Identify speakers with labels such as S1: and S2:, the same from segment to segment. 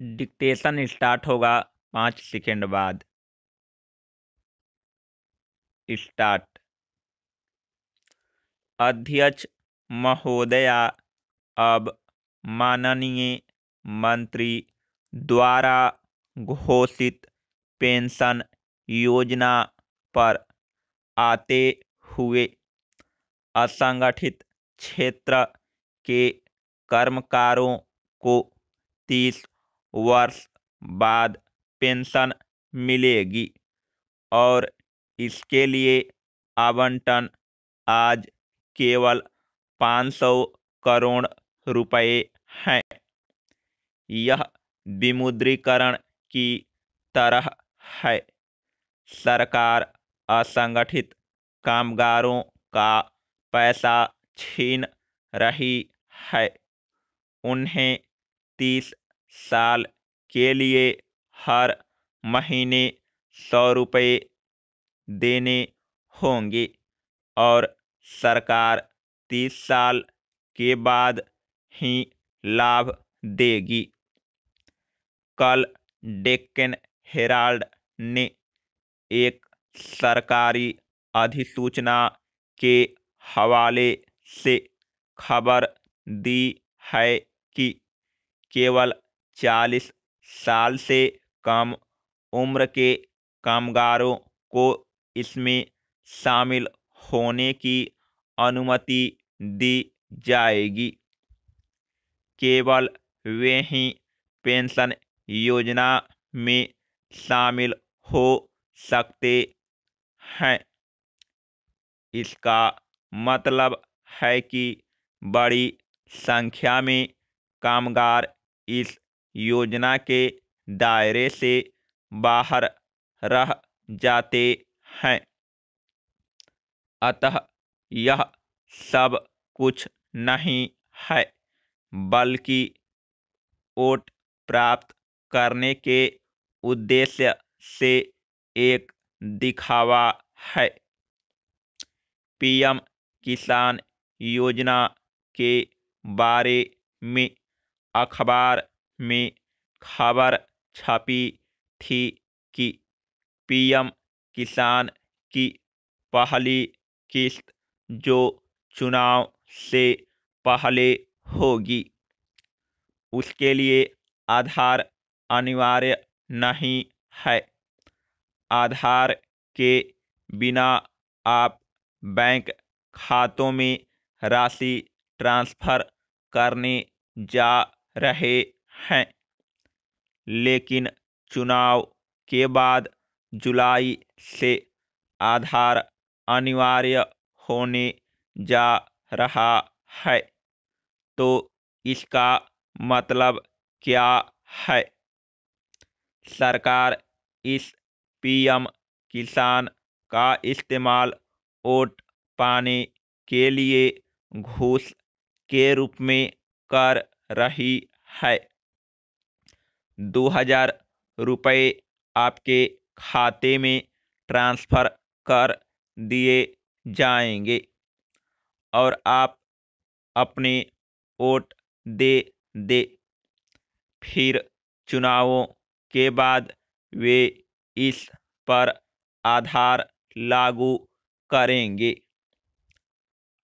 S1: Dictation start होगा 5 second बाद। Start. अध्यक्ष महोदया, अब माननीय मंत्री द्वारा घोषित पेंशन योजना पर आते हुए असंगठित क्षेत्र के कर्मकारों को 30 वर्ष बाद पेंशन मिलेगी और इसके लिए आवंटन आज केवल 500 करोड़ रुपए हैं। यह विमुद्रीकरण की तरह है। सरकार असंगठित कामगारों का पैसा छीन रही है। उन्हें 30 साल के लिए हर महीने 100 रुपये देने होंगे और सरकार 30 साल के बाद ही लाभ देगी। कल डेक्कन हेराल्ड ने एक सरकारी अधिसूचना के हवाले से खबर दी है कि केवल 40 साल से कम उम्र के कामगारों को इसमें शामिल होने की अनुमति दी जाएगी। केवल वे ही पेंशन योजना में शामिल हो सकते हैं। इसका मतलब है कि बड़ी संख्या में कामगार इस योजना के दायरे से बाहर रह जाते हैं। अतः यह सब कुछ नहीं है, बल्कि वोट प्राप्त करने के उद्देश्य से एक दिखावा है। पीएम किसान योजना के बारे में अखबार में खबर छपी थी कि पीएम किसान की पहली किस्त जो चुनाव से पहले होगी, उसके लिए आधार अनिवार्य नहीं है। आधार के बिना आप बैंक खातों में राशि ट्रांसफर करने जा रहे हैं, लेकिन चुनाव के बाद जुलाई से आधार अनिवार्य होने जा रहा है। तो इसका मतलब क्या है? सरकार इस पीएम किसान का इस्तेमाल वोट पाने के लिए घूस के रूप में कर रही है। 2000 रुपये आपके खाते में ट्रांसफर कर दिए जाएंगे और आप अपने वोट दे दे। फिर चुनावों के बाद वे इस पर आधार लागू करेंगे।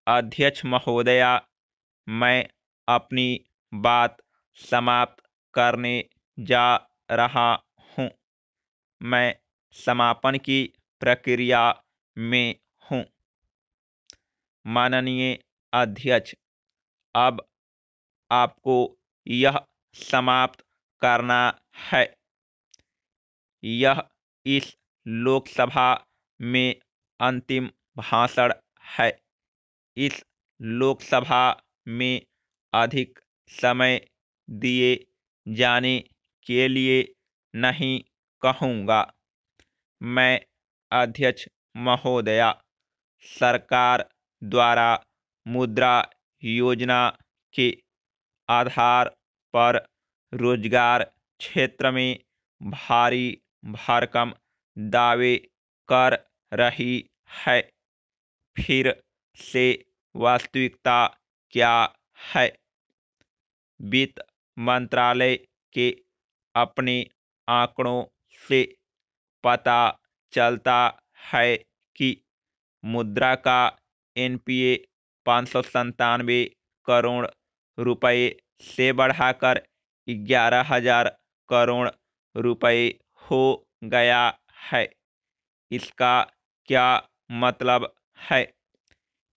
S1: अध्यक्ष महोदया, मैं अपनी बात समाप्त करने जा रहा हूँ। मैं समापन की प्रक्रिया में हूँ। माननीय अध्यक्ष, अब आपको यह समाप्त करना है। यह इस लोकसभा में अंतिम भाषण है। इस लोकसभा में अधिक समय दिए जाने के लिए नहीं कहूँगा। मैं अध्यक्ष महोदया, सरकार द्वारा मुद्रा योजना के आधार पर रोजगार क्षेत्र में भारी भरकम दावे कर रही है। फिर से वास्तविकता क्या है? वित्त मंत्रालय के अपने आंकड़ों से पता चलता है कि मुद्रा का एनपीए 597 करोड़ रुपए से बढ़ाकर 11,000 करोड़ रुपए हो गया है। इसका क्या मतलब है?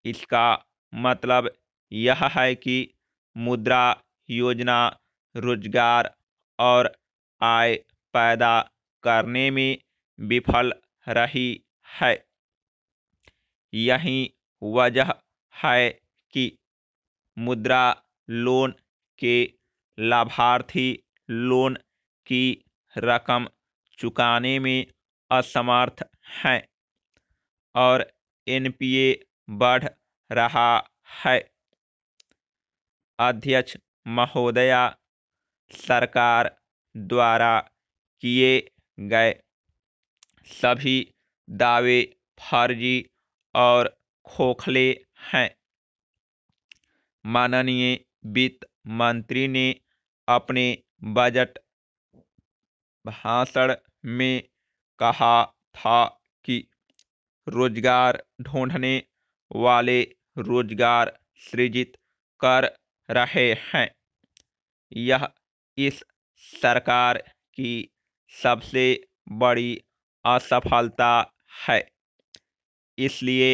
S1: इसका मतलब यह है कि मुद्रा योजना रोजगार और आय पैदा करने में विफल रही है। यही वजह है कि मुद्रा लोन के लाभार्थी लोन की रकम चुकाने में असमर्थ हैं और एनपीए बढ़ रहा है। अध्यक्ष महोदया, सरकार द्वारा किए गए सभी दावे फर्जी और खोखले हैं। माननीय वित्त मंत्री ने अपने बजट भाषण में कहा था कि रोजगार ढूंढने वाले रोजगार सृजित कर रहे हैं। यह इस सरकार की सबसे बड़ी असफलता है। इसलिए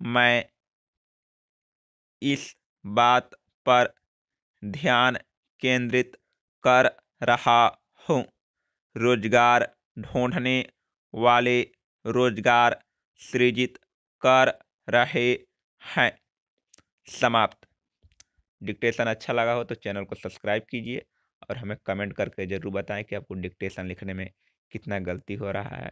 S1: मैं इस बात पर ध्यान केंद्रित कर रहा हूँ। रोजगार ढूंढने वाले रोजगार सृजित कर रहे हैं। समाप्त। डिक्टेशन अच्छा लगा हो तो चैनल को सब्सक्राइब कीजिए और हमें कमेंट करके ज़रूर बताएं कि आपको डिक्टेशन लिखने में कितना गलती हो रहा है।